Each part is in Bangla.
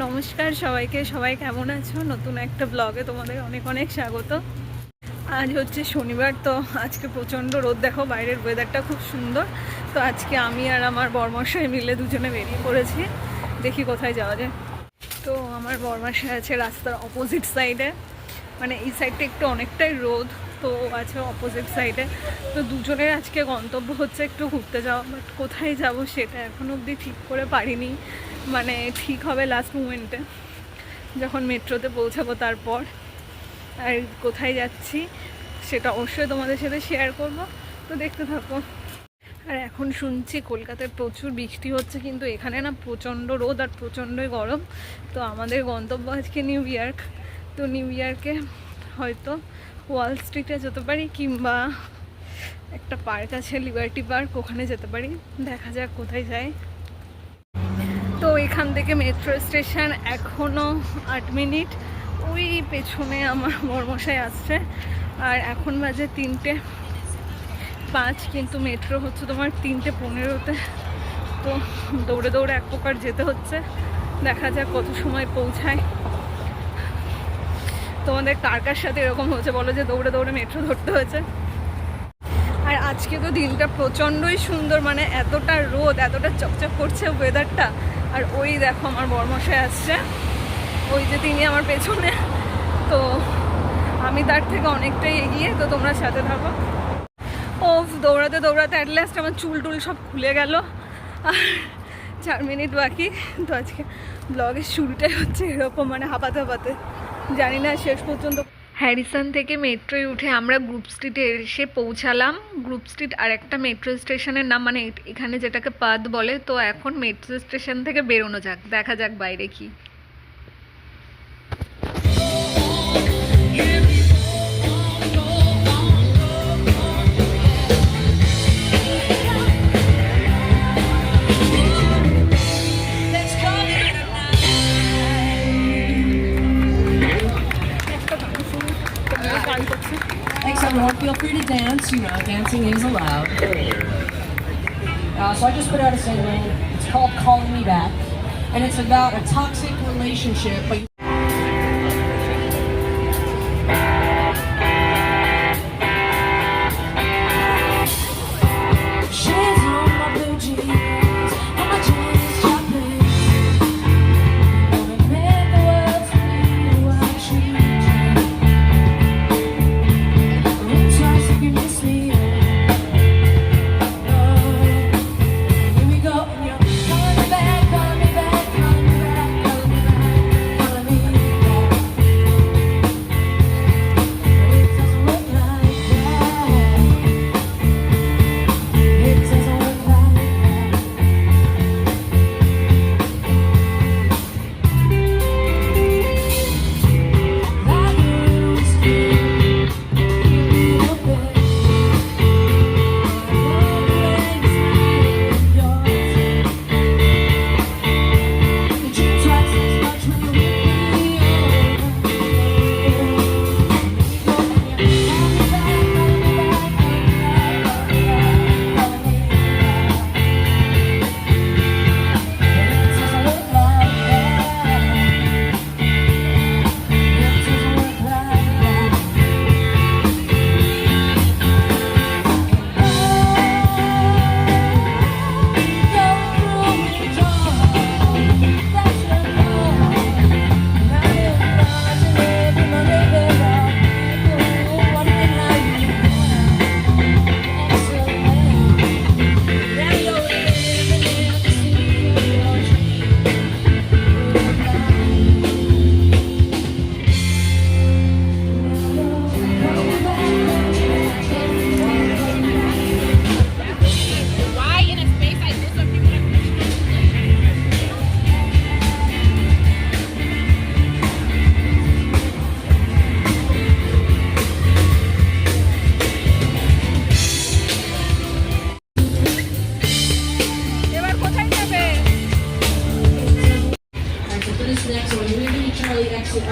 নমস্কার সবাইকে, সবাই কেমন আছো? নতুন একটা ব্লগে তোমাদের অনেক অনেক স্বাগত। আজ হচ্ছে শনিবার, তো আজকে প্রচণ্ড রোদ, দেখো বাইরের ওয়েদারটা খুব সুন্দর। তো আজকে আমি আর আমার বরমশাই মিলে দুজনে বেরিয়ে পড়েছি, দেখি কোথায় যাওয়া যায়। তো আমার বরমশাই আছে রাস্তার অপোজিট সাইডে, মানে এই সাইডটা একটু অনেকটাই রোদ, তো আছে অপোজিট সাইডে। তো দুজনের আজকে গন্তব্য হচ্ছে একটু ঘুরতে যাওয়া, বাট কোথায় যাব সেটা এখনও অবধি ঠিক করে পারিনি। মানে ঠিক হবে লাস্ট মোমেন্টে, যখন মেট্রোতে পৌঁছাবো তারপর। আর কোথায় যাচ্ছি সেটা অবশ্যই তোমাদের সাথে শেয়ার করব, তো দেখতে থাকো। আর এখন শুনছি কলকাতায় প্রচুর বৃষ্টি হচ্ছে, কিন্তু এখানে না প্রচণ্ড রোদ আর প্রচণ্ডই গরম। তো আমাদের গন্তব্য আজকে নিউ ইয়র্ক। তো নিউ ইয়র্কে হয়তো ওয়াল স্ট্রিটে যেতে পারি, কিংবা একটা পার্ক আছে লিবার্টি পার্ক, ওখানে যেতে পারি। দেখা যাক কোথায় যাই। তো এখান থেকে মেট্রো স্টেশন এখনও 8 মিনিট। ওই পেছনে আমার বরমশাই আসছে, আর এখন বাজে 3:05, কিন্তু মেট্রো হচ্ছে তোমার 3:15-তে। তো দৌড়ে দৌড়ে এক প্রকার যেতে হচ্ছে, দেখা যাক কত সময় পৌঁছায়। তোমাদের কার কার সাথে এরকম হচ্ছে বলো, যে দৌড়ে দৌড়ে মেট্রো ধরতে হয়েছে? আর আজকে তো দিনটা প্রচণ্ডই সুন্দর, মানে এতটা রোদ, এতটা চকচক করছে ওয়েদারটা। আর ওই দেখো আমার বরমশাই আসছে, ওই যে তিনি আমার পেছনে। তো আমি তার থেকে অনেকটাই এগিয়ে, তো তোমরা সাথে থাকো। ও দৌড়াতে দৌড়াতে অ্যাট লাস্ট আমার চুল টুল সব খুলে গেল, আর 4 মিনিট বাকি। তো আজকে ব্লগের শুরুটাই হচ্ছে এরকম, মানে হাঁপাতে হাঁপাতে। জানি না শেষ পর্যন্ত। হ্যারিসন থেকে মেট্রোয় উঠে আমরা গ্রুপ স্ট্রিটে এসে পৌঁছালাম। গ্রুপ স্ট্রিট আর একটা মেট্রো স্টেশনের নাম, মানে এখানে যেটাকে পাদ বলে। তো এখন মেট্রো স্টেশন থেকে বেরোনো যাক, দেখা যাক বাইরে কি। Thanks everyone, feel free to dance, dancing is allowed. So I just put out a single, it's called Calling Me Back, and it's about a toxic relationship, but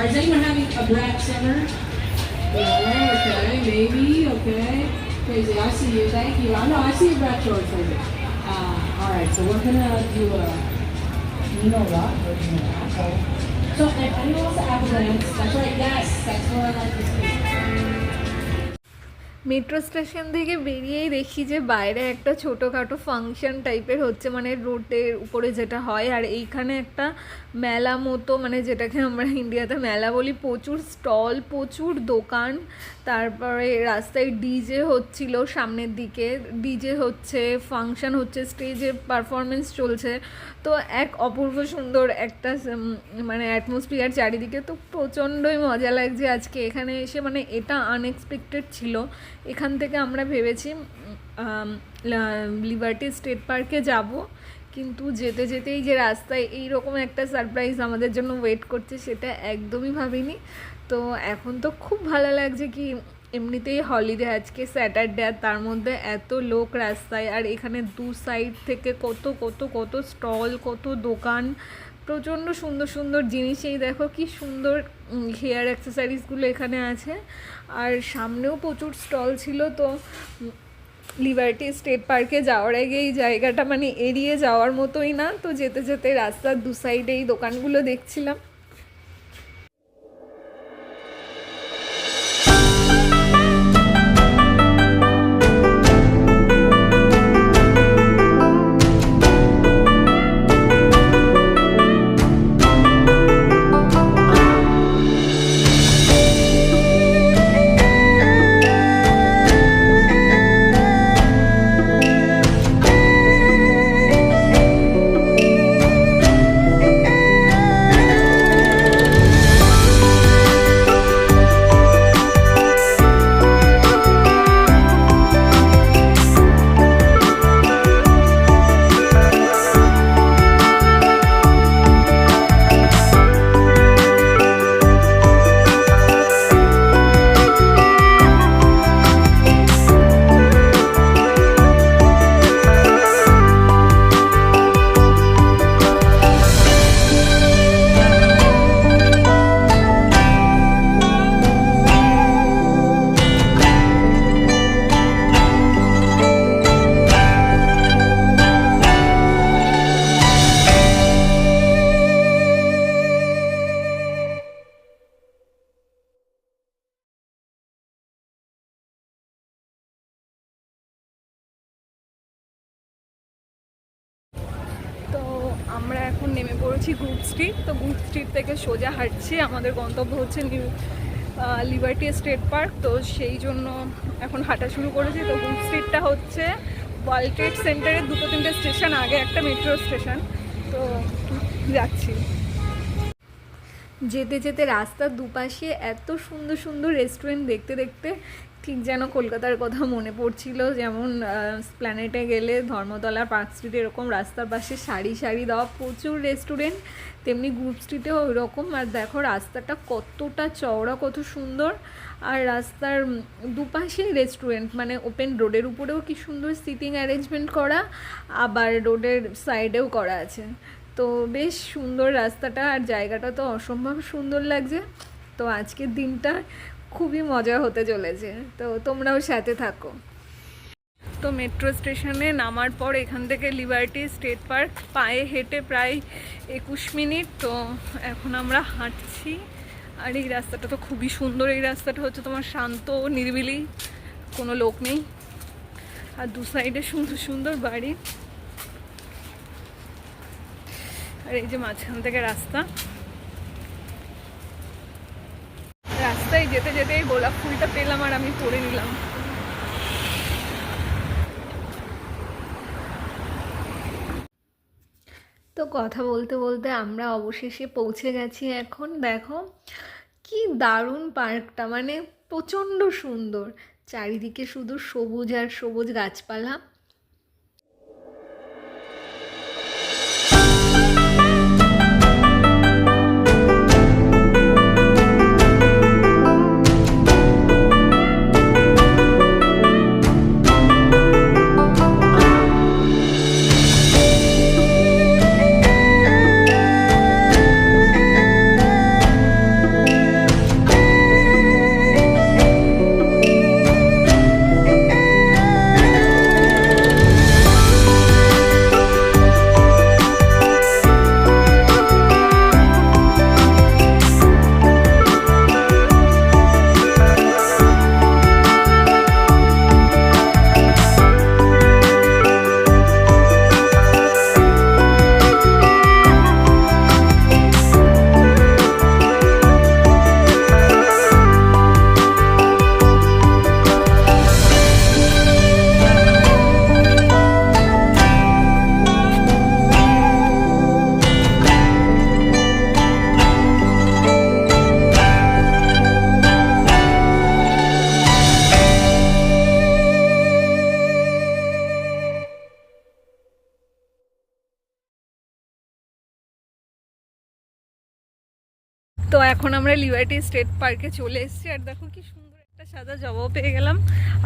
is anyone having a Brad Summer? Okay, maybe, okay. Crazy, I see you, thank you. I know, I see you, Brad George. All right, so we're gonna do a you know what? Original apple. So, if anyone wants to apple dance, that's right, yes, that's what I like to see. Metro station থেকে বেরিয়েই দেখি যে বাইরে একটা ছোটোখাটো ফাংশন টাইপের হচ্ছে, মানে রোডের উপরে যেটা হয়, আর এইখানে একটা মেলা মতো, মানে যেটাকে আমরা ইন্ডিয়াতে মেলা বলি, প্রচুর স্টল, প্রচুর দোকান, তারপরে রাস্তায় ডিজে হচ্ছিল, সামনের দিকে ডিজে হচ্ছে, ফাংশন হচ্ছে, স্টেজে পারফরমেন্স চলছে। তো এক অপূর্ব সুন্দর একটা মানে অ্যাটমসফিয়ার চারিদিকে, তো প্রচণ্ডই মজা লাগছে আজকে এখানে এসে, মানে এটা আনএক্সপেক্টেড ছিল। এখান থেকে আমরা ভেবেছি লিবার্টি স্টেট পার্কে যাব, কিন্তু যেতে যেতেই যে রাস্তায় এইরকম একটা সারপ্রাইজ আমাদের জন্য ওয়েট করছে সেটা একদমই ভাবিনি। তো এখন তো খুব ভালো লাগছে কি এমনিতেই হলিডে, আজকে স্যাটারডে, আর তার মধ্যে এত লোক রাস্তায়, আর এখানে দু সাইড থেকে কত কত কত স্টল, কত দোকান, প্রচণ্ড সুন্দর সুন্দর জিনিস। এই দেখো কি সুন্দর হেয়ার অ্যাক্সেসরিজগুলো এখানে আছে, আর সামনেও প্রচুর স্টল ছিল। তো লিবার্টি স্টেট পার্কে যাওয়ার আগে এই জায়গাটা মানে এড়িয়ে যাওয়ার মতোই না, তো যেতে যেতে রাস্তার দু সাইডে এই দোকানগুলো দেখছিলাম। তো আমরা এখন নেমে পড়েছি গ্রুপ স্ট্রিট। তো গ্রুপ স্ট্রিট থেকে সোজা হাঁটছি, আমাদের গন্তব্য হচ্ছে লিবার্টি স্টেট পার্ক। তো সেই জন্য এখন হাঁটা শুরু করেছি। তো গ্রুপ স্ট্রিটটা হচ্ছে ওয়ার্ল্ড ট্রেড সেন্টারের 2-3টে স্টেশন আগে একটা মেট্রো স্টেশন। তো যাচ্ছি, যেতে যেতে রাস্তার দুপাশে এত সুন্দর সুন্দর রেস্টুরেন্ট দেখতে দেখতে ঠিক যেন কলকাতার কথা মনে পড়ছিল। যেমন প্ল্যানেটে গেলে ধর্মতলা, পার্ক স্ট্রিটে এরকম রাস্তার পাশে সারি সারি দেওয়া প্রচুর রেস্টুরেন্ট, তেমনি গ্রুপ স্ট্রিটেও ওই রকম। আর দেখো রাস্তাটা কতটা চওড়া, কত সুন্দর, আর রাস্তার দুপাশেই রেস্টুরেন্ট, মানে ওপেন রোডের উপরেও কি সুন্দর সিটিং অ্যারেঞ্জমেন্ট করা, আবার রোডের সাইডেও করা আছে। তো বেশ সুন্দর রাস্তাটা, আর জায়গাটা তো অসম্ভব সুন্দর লাগছে। তো আজকের দিনটা খুবই মজা হতে চলেছে, তো তোমরাও সাথে থাকো। তো মেট্রো স্টেশনে নামার পর এখান থেকে লিবার্টি স্টেট পার্ক পায়ে হেঁটে প্রায় 21 মিনিট। তো এখন আমরা হাঁটছি, আর এই রাস্তাটা তো খুবই সুন্দর। এই রাস্তাটা হচ্ছে তোমার শান্ত, নিরিবিলি, কোনো লোক নেই, আর দু সাইডে সুন্দর সুন্দর বাড়ি, আর এই যে মাঝখান থেকে রাস্তা। রাস্তায় যেতে যেতে এই গোলাপ ফুলটা পেলাম, আর আমি পরে নিলাম। তো কথা বলতে বলতে আমরা অবশেষে পৌঁছে গেছি। এখন দেখো কি দারুণ পার্কটা, মানে প্রচণ্ড সুন্দর, চারিদিকে শুধু সবুজ আর সবুজ গাছপালা। তো এখন আমরা লিবার্টি স্টেট পার্কে চলে এসেছি, আর দেখো কি সুন্দর একটা সাদা জবাও পেয়ে গেলাম।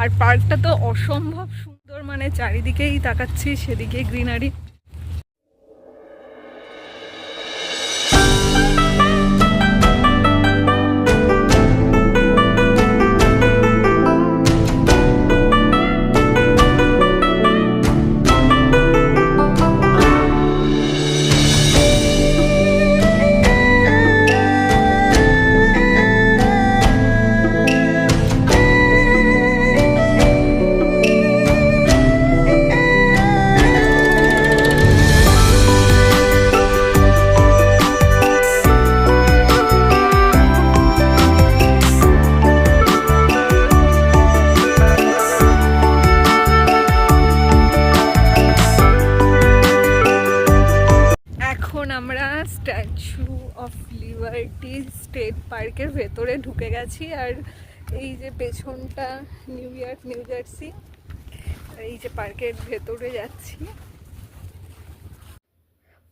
আর পার্কটা তো অসম্ভব সুন্দর, মানে চারিদিকেই তাকাচ্ছি সেদিকে গ্রিনারি। এখন আমরা স্ট্যাচু অফ লিবার্টি স্টেট পার্কের ভেতরে ঢুকে গেছি। আর এই যে পেছনটা নিউ ইয়র্ক, নিউ জার্সি। আর এই যে পার্কের ভেতরে যাচ্ছি।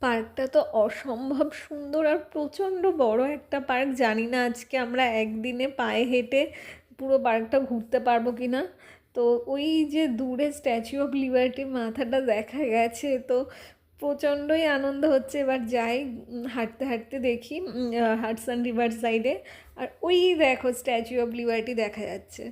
পার্কটা তো অসম্ভব সুন্দর আর প্রচণ্ড বড় একটা পার্ক। জানি না আজকে আমরা একদিনে পায়ে হেঁটে পুরো পার্কটা ঘুরতে পারবো কি না। তো ওই যে দূরে স্ট্যাচু অফ লিবার্টির মাথাটা দেখা গেছে, তো প্রচণ্ডই আনন্দ হচ্ছে। এবার যাই, হাঁটতে হাঁটতে দেখি হাডসন রিভার সাইডে, আর ওই দেখো স্ট্যাচু অফ লিবার্টি দেখা যাচ্ছে।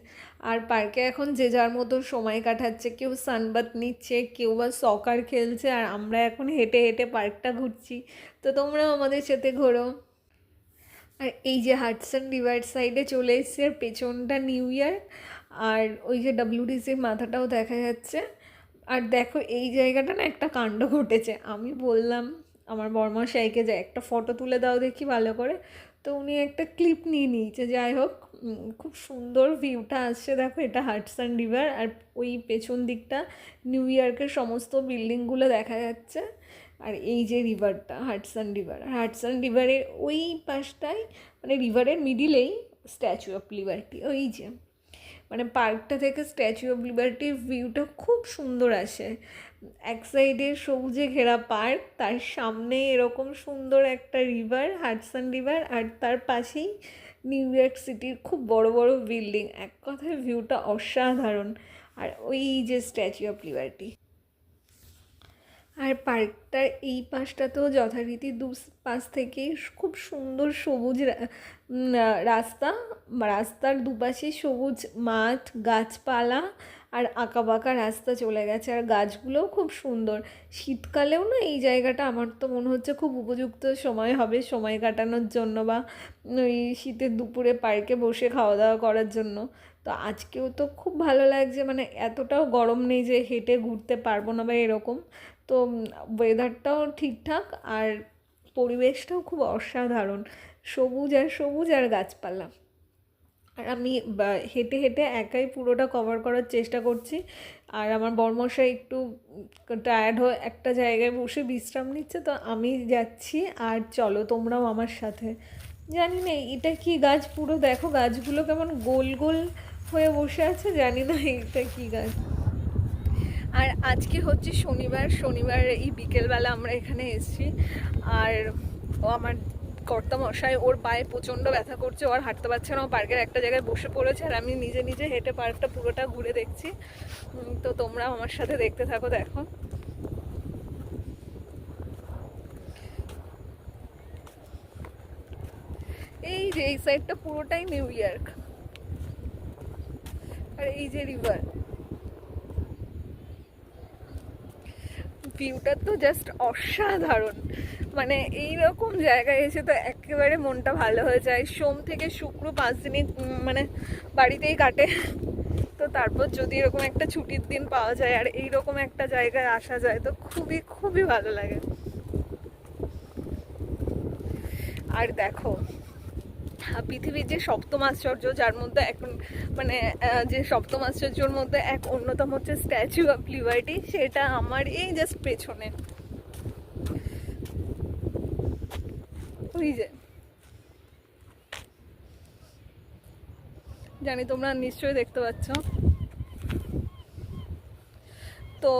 আর পার্কে এখন যে যার মতো সময় কাটাচ্ছে, কেউ সানবাথ নিচ্ছে, কেউ বা সকার খেলছে, আর আমরা এখন হেঁটে হেঁটে পার্কটা ঘুরছি। তো তোমরাও আমাদের সাথে ঘোরো। আর এই যে হাডসন রিভার সাইডে চলে এসেছি, আর পেছনটা নিউ ইয়র্ক, আর ওই যে ডাব্লিউটিসির মাথাটাও দেখা যাচ্ছে। আর দেখো এই জায়গাটা না একটা কাণ্ড ঘটেছে। আমি বললাম আমার বড়মশাইকে যে একটা ফটো তুলে দাও দেখি ভালো করে, তো উনি একটা ক্লিপ নিয়ে নিয়েছে। যাই হোক, খুব সুন্দর ভিউটা আসছে। দেখো এটা হাডসন রিভার, আর ওই পেছন দিকটা নিউ ইয়র্কের সমস্ত বিল্ডিংগুলো দেখা যাচ্ছে। আর এই যে রিভারটা হাডসন রিভার, হাডসন রিভারের ওই পাশটায়, মানে রিভারের মিডিলেই স্ট্যাচু অফ লিবার্টি। ওই যে মানে পার্কটা থেকে স্ট্যাচু অফ লিবার্টির ভিউটা খুব সুন্দর আসে। এক সাইডে সবুজে ঘেরা পার্ক, তার সামনে এরকম সুন্দর একটা রিভার, হাডসন রিভার, আর তার পাশেই নিউ ইয়র্ক সিটির খুব বড় বড় বিল্ডিং। এক কথায় ভিউটা অসাধারণ। আর ওই যে স্ট্যাচু অফ লিবার্টি। আর পার্কটার এই পাশটাতেও যথারীতি দু পাশ থেকে খুব সুন্দর সবুজ রাস্তা, রাস্তার দুপাশে সবুজ মাঠ, গাছপালা, আর আঁকাবাঁকা রাস্তা চলে গেছে। আর গাছগুলোও খুব সুন্দর। শীতকালেও না এই জায়গাটা আমার তো মনে হচ্ছে খুব উপযুক্ত সময় হবে সময় কাটানোর জন্য, বা ওই শীতের দুপুরে পার্কে বসে খাওয়া দাওয়া করার জন্য। তো আজকেও তো খুব ভালো লাগছে, মানে এতটাও গরম নেই যে হেঁটে ঘুরতে পারবো না বা এরকম। তো ওয়েদারটাও ঠিকঠাক, আর পরিবেশটাও খুব অসাধারণ, সবুজ আর সবুজ আর গাছপালা। আর আমি হেঁটে হেঁটে একাই পুরোটা কভার করার চেষ্টা করছি। আর আমার বড়মশাই একটু টায়ার্ড হয়ে একটা জায়গায় বসে বিশ্রাম নিচ্ছে, তো আমি যাচ্ছি। আর চলো তোমরাও আমার সাথে। জানি না এটা কি গাছ, পুরো দেখো গাছগুলো কেমন গোল গোল হয়ে বসে আছে, জানি না এটা কি গাছ। আর আজকে হচ্ছে শনিবার এই বিকেলবেলা আমরা এখানে এসেছি। আর ও আমার কর্তা মশাই, ওর পায়ে প্রচণ্ড ব্যথা করছে, ওর হাঁটতে পারছে না, ও পার্কের একটা জায়গায় বসে পড়েছে। আর আমি নিজে নিজে হেঁটে পার্কটা পুরোটা ঘুরে দেখছি। তো তোমরাও আমার সাথে দেখতে থাকো। দেখো এই যে এই সাইডটা পুরোটাই নিউ ইয়র্ক, আর এই যে রিভার। ভিউটা তো জাস্ট অসাধারণ। মানে এইরকম জায়গায় এসে তো একেবারে মনটা ভালো হয়ে যায়। সোম থেকে শুক্র 5 দিনই মানে বাড়িতেই কাটে। তো তারপর যদি এরকম একটা ছুটির দিন পাওয়া যায় আর এইরকম একটা জায়গায় আসা যায়, তো খুবই খুবই ভালো লাগে। আর দেখো পৃথিবীর যে সপ্তম আশ্চর্য, যার মধ্যে এখন মানে যে সপ্তম আশ্চর্যর মধ্যে এক অন্যতম হচ্ছে স্ট্যাচু অফ লিবার্টি, সেটা আমার এই জাস্ট পেছনে। ওই যে জানি তোমরা নিশ্চয়ই দেখতে পাচ্ছ। তো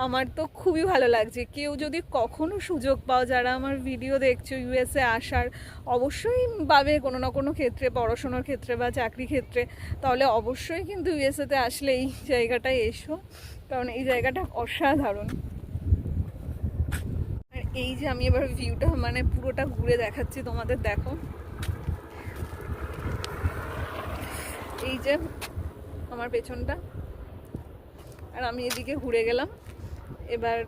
আমার তো খুবই ভালো লাগছে। কেউ যদি কখনো সুযোগ পাও, যারা আমার ভিডিও দেখছো ইউএসএ আসার, অবশ্যই পাবে কোনো না কোনো ক্ষেত্রে, পড়াশোনার ক্ষেত্রে বা চাকরি ক্ষেত্রে, তাহলে অবশ্যই কিন্তু ইউএসএতে আসলে এই জায়গাটায় এসো, কারণ এই জায়গাটা অসাধারণ। আর এই যে আমি এবার ভিউটা মানে পুরোটা ঘুরে দেখাচ্ছি তোমাদের, দেখো এই যে আমার পেছনটা, আর আমি এদিকে ঘুরে গেলাম এবার।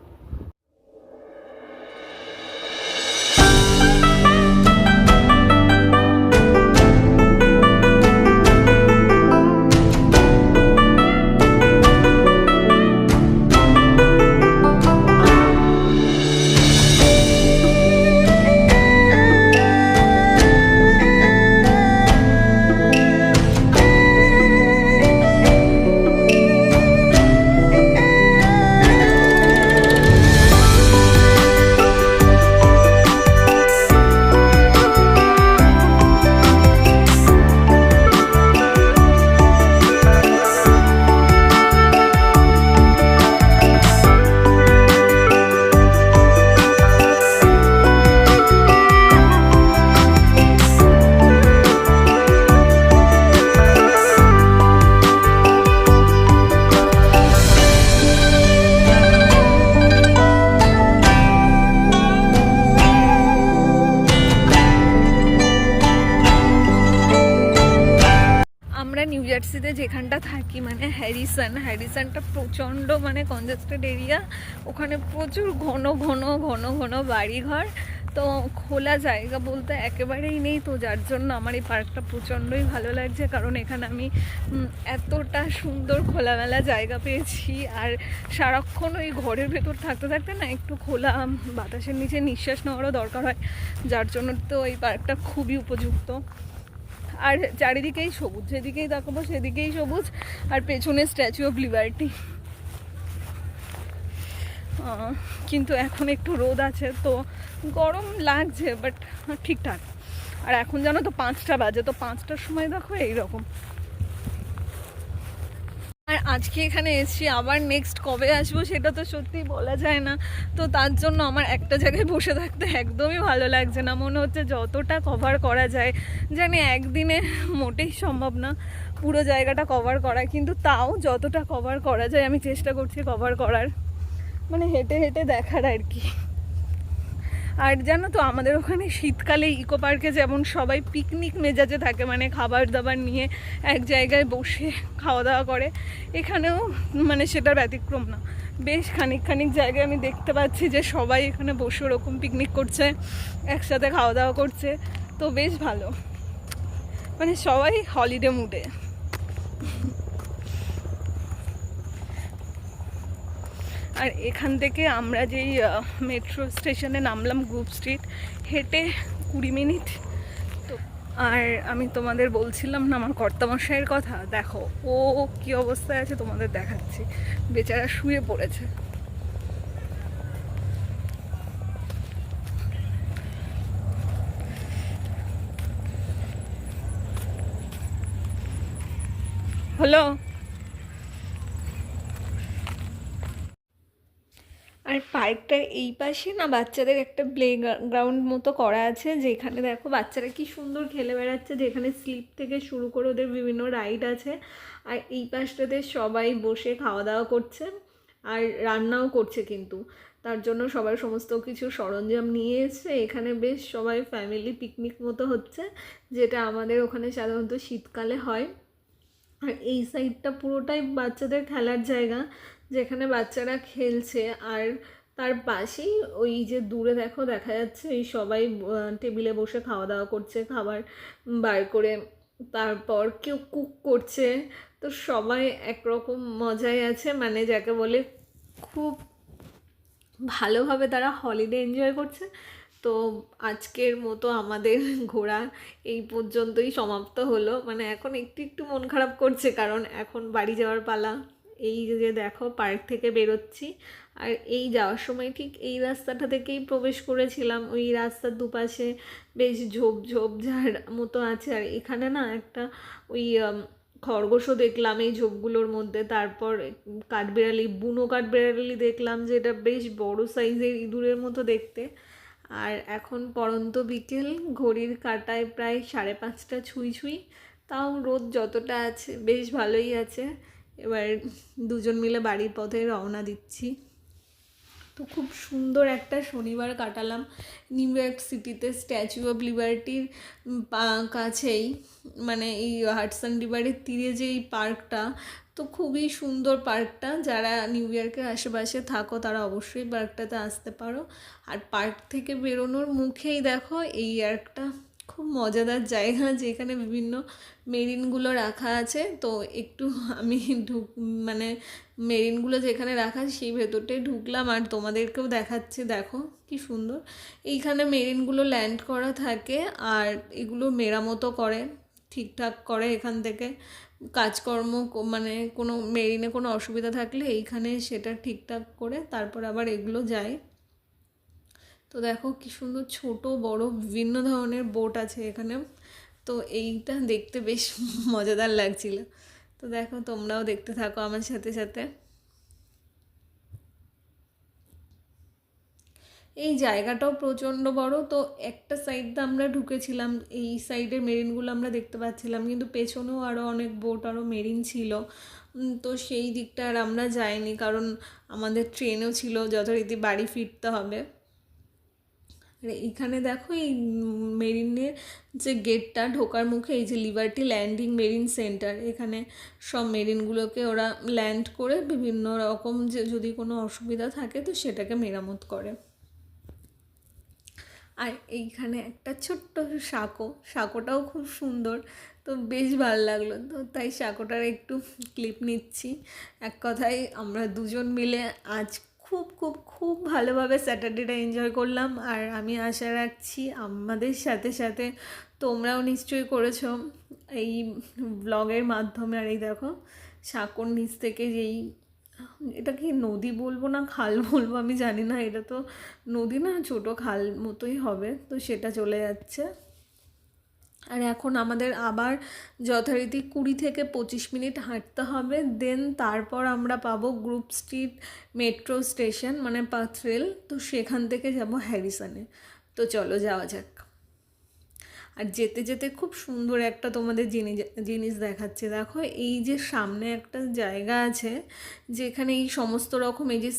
আমরা নিউ জার্সিতে যেখানটা থাকি মানে হ্যারিসনটা প্রচণ্ড মানে কনজেস্টেড এরিয়া, ওখানে প্রচুর ঘন ঘন ঘন ঘন বাড়িঘর, তো খোলা জায়গা বলতে একেবারেই নেই। তো যার জন্য আমার এই পার্কটা প্রচণ্ডই ভালো লাগছে, কারণ এখানে আমি এতটা সুন্দর খোলামেলা জায়গা পেয়েছি। আর সারাক্ষণ ওই ঘরের ভেতর থাকতে থাকতে না একটু খোলা বাতাসের নিচে নিঃশ্বাস নেওয়ারও দরকার হয়, যার জন্য তো এই পার্কটা খুবই উপযুক্ত। আর চারিদিকেই সবুজ, যেদিকেই তাকাবো সেদিকেই সবুজ, আর পেছনে স্ট্যাচু অফ লিবার্টি। কিন্তু এখন একটু রোদ আছে, তো গরম লাগছে, বাট ঠিকঠাক। আর এখন জানো তো 5টা বাজে, তো 5টার সময় দেখো এইরকম। আর আজকে এখানে এসেছি, আবার নেক্সট কবে আসবো সেটা তো সত্যি বলা যায় না। তো তার জন্য আমার একটা জায়গায় বসে থাকতে একদমই ভালো লাগছে না, মনে হচ্ছে যতটা কভার করা যায়, জানি একদিনে মোটেই সম্ভব না পুরো জায়গাটা কভার করা, কিন্তু তাও যতটা কভার করা যায় আমি চেষ্টা করছি কভার করার, মানে হেঁটে হেঁটে দেখার আর কি। আর জানো তো আমাদের ওখানে শীতকালে ইকো পার্কে যেমন সবাই পিকনিক মেজাজে থাকে, মানে খাবার দাবার নিয়ে এক জায়গায় বসে খাওয়া দাওয়া করে, এখানেও মানে সেটার ব্যতিক্রম না। বেশ খানিক জায়গায় আমি দেখতে পাচ্ছি যে সবাই এখানে বসে ওরকম পিকনিক করছে, একসাথে খাওয়া দাওয়া করছে, তো বেশ ভালো, মানে সবাই হলিডে মুডে। আর এখান থেকে আমরা যেই মেট্রো স্টেশনে নামলাম গ্রুপ স্ট্রিট, হেঁটে 20 মিনিট। তো আর আমি তোমাদের বলছিলাম না আমার কর্তামশাইয়ের কথা, দেখো ও কি অবস্থায় আছে তোমাদের দেখাচ্ছি, বেচারা শুয়ে পড়েছে। হলো। আর পার্কটার এই পাশে না বাচ্চাদের একটা প্লে গ্রাউন্ড মতো করা আছে, যেখানে দেখো বাচ্চারা কি সুন্দর খেলে বেড়াচ্ছে, যেখানে স্লিপ থেকে শুরু করে ওদের বিভিন্ন রাইড আছে। আর এই পাশটাতে সবাই বসে খাওয়া দাওয়া করছে আর রান্নাও করছে, কিন্তু তার জন্য সবাই সমস্ত কিছু সরঞ্জাম নিয়ে এসছে। এখানে বেশ সবাই ফ্যামিলি পিকনিক মতো হচ্ছে, যেটা আমাদের ওখানে সাধারণত শীতকালে হয়। আর এই সাইডটা পুরোটাই বাচ্চাদের খেলার জায়গা, যেখানে বাচ্চারা খেলছে। আর তার পাশেই ওই যে দূরে দেখো দেখা যাচ্ছে এই সবাই টেবিলে বসে খাওয়া দাওয়া করছে, খাবার বার করে, তারপর কেউ কুক করছে। তো সবাই একরকম মজায় আছে, মানে যাকে বলে খুব ভালোভাবে তারা হলিডে এনজয় করছে। তো আজকের মতো আমাদের ঘোরা এই পর্যন্তই সমাপ্ত হলো। মানে এখন একটু একটু মন খারাপ করছে, কারণ এখন বাড়ি যাওয়ার পালা। এই যে দেখো পার্ক থেকে বেরোচ্ছি, আর এই যাওয়ার সময় ঠিক এই রাস্তাটা থেকেই প্রবেশ করেছিলাম। ওই রাস্তার দুপাশে বেশ ঝোপঝাড় মতো আছে, আর এখানে না একটা ওই খরগোশও দেখলাম এই ঝোপগুলোর মধ্যে। তারপর কাঠবিড়ালি, বুনো কাঠবিড়ালি দেখলাম, যেটা বেশ বড় সাইজের, ইঁদুরের মতো দেখতে। আর এখন পড়ন্ত বিকেল, ঘড়ির কাঁটায় প্রায় 5:30 ছুঁই ছুঁই। তাও রোদ যতটা আছে বেশ ভালোই আছে। এবার দুজন মিলে বাড়ির পথে রওনা দিচ্ছি। তো খুব সুন্দর একটা শনিবার কাটালাম নিউ ইয়র্ক সিটিতে, স্ট্যাচু অফ লিবার্টির কাছেই, মানে এই হাডসন রিভারের তীরে যে এই পার্কটা, তো খুবই সুন্দর পার্কটা। যারা নিউ ইয়র্কের আশেপাশে থাকো তারা অবশ্যই পার্কটাতে আসতে পারো। আর পার্ক থেকে বেরোনোর মুখেই দেখো এই একটা খুব মজাদার জায়গা, যেখানে বিভিন্ন মেরিনগুলো রাখা আছে। তো একটু আমি মানে মেরিনগুলো যেখানে রাখা সেই ভেতরটাই ঢুকলাম, আর তোমাদেরকেও দেখাচ্ছি। দেখো কি সুন্দর এইখানে মেরিনগুলো ল্যান্ড করা থাকে, আর এগুলো মেরামতো করে, ঠিকঠাক করে। এখান থেকে কাজকর্ম মানে কোনো মেরিনে কোনো অসুবিধা থাকলে এইখানে সেটা ঠিকঠাক করে তারপর আবার এগুলো যায়। তো দেখো কি সুন্দর ছোট বড় বিভিন্ন ধরনের বোট আছে এখানে। তো এইটা দেখতে বেশ মজাদার লাগছিল। তো দেখো তোমরাও দেখতে থাকো আমার সাথে সাথে। এই জায়গাটাও প্রচণ্ড বড়। তো একটা সাইডটা আমরা ঢুকেছিলাম, এই সাইডের মেরিনগুলো আমরা দেখতে পাচ্ছিলাম, কিন্তু পেছনেও আরও অনেক বোট, আরও মেরিন ছিল। তো সেই দিকটা আর আমরা যাইনি, কারণ আমাদের ট্রেনও ছিল, যথারীতি বাড়ি ফিরতে হবে। আর এইখানে দেখো এই মেরিনের যে গেটটা, ঢোকার মুখে এই যে লিবার্টি ল্যান্ডিং মেরিন সেন্টার, এখানে সব মেরিনগুলোকে ওরা ল্যান্ড করে বিভিন্ন রকম যে যদি কোনো অসুবিধা থাকে তো সেটাকে মেরামত করে। আর এইখানে একটা ছোট্ট সাঁকোটাও খুব সুন্দর, তো বেশ ভালো লাগলো। তো তাই সাঁকোটার একটু ক্লিপ নিচ্ছি। এক কথায় আমরা দুজন মিলে আজ খুব খুব খুব ভালোভাবে স্যাটারডেটা এনজয় করলাম। আর আমি আশা রাখছি আমাদের সাথে সাথে তোমরাও নিশ্চয়ই করেছো এই ব্লগের মাধ্যমে। আর এই দেখো সাঁকোর নিচ থেকে যেই, এটা কি নদী বলবো না খাল বলবো আমি জানি না, এটা তো নদী না, ছোটো খাল মতোই হবে, তো সেটা চলে যাচ্ছে। আর এখন আমাদের আবার যথারীতি 20 থেকে 25 মিনিট হাঁটতে হবে, দেন তারপর আমরা পাবো গ্রুপ স্ট্রিট মেট্রো স্টেশন, মানে পাথ রেল। তো সেখান থেকে যাব হ্যারিসনে। তো চলো যাওয়া যাক। আর যেতে যেতে খুব সুন্দর একটা তোমাদের জিনিস দেখাচ্ছে। দেখো এই যে সামনে একটা জায়গা আছে যেখানে এই সমস্ত রকম এই যে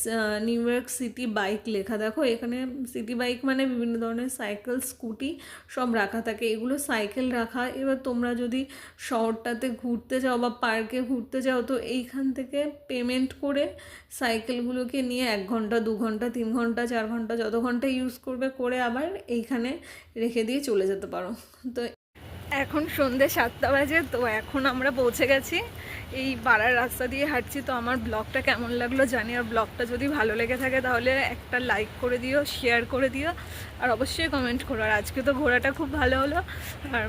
নিউ ইয়র্ক সিটি বাইক লেখা। দেখো এখানে সিটি বাইক মানে বিভিন্ন ধরনের সাইকেল, স্কুটি সব রাখা থাকে। এগুলো সাইকেল রাখা। এবার তোমরা যদি শহরটাতে ঘুরতে যাও বা পার্কে ঘুরতে যাও, তো এইখান থেকে পেমেন্ট করে সাইকেলগুলোকে নিয়ে 1 ঘন্টা 2 ঘন্টা 3 ঘন্টা 4 ঘন্টা যত ঘন্টা ইউজ করবে করে আবার এইখানে রেখে দিয়ে চলে যেতে পারো। তো এখন সন্ধ্যে 7টা বাজে। তো এখন আমরা পৌঁছে গেছি, এই পাড়ার রাস্তা দিয়ে হাঁটছি। তো আমার ব্লগটা কেমন লাগলো জানি, আর ব্লগটা যদি ভালো লেগে থাকে তাহলে একটা লাইক করে দিও, শেয়ার করে দিও, আর অবশ্যই কমেন্ট করো। আর আজকে তো ঘোরাটা খুব ভালো হলো, আর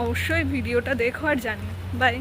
অবশ্যই ভিডিওটা দেখো আর জানিও। বাই।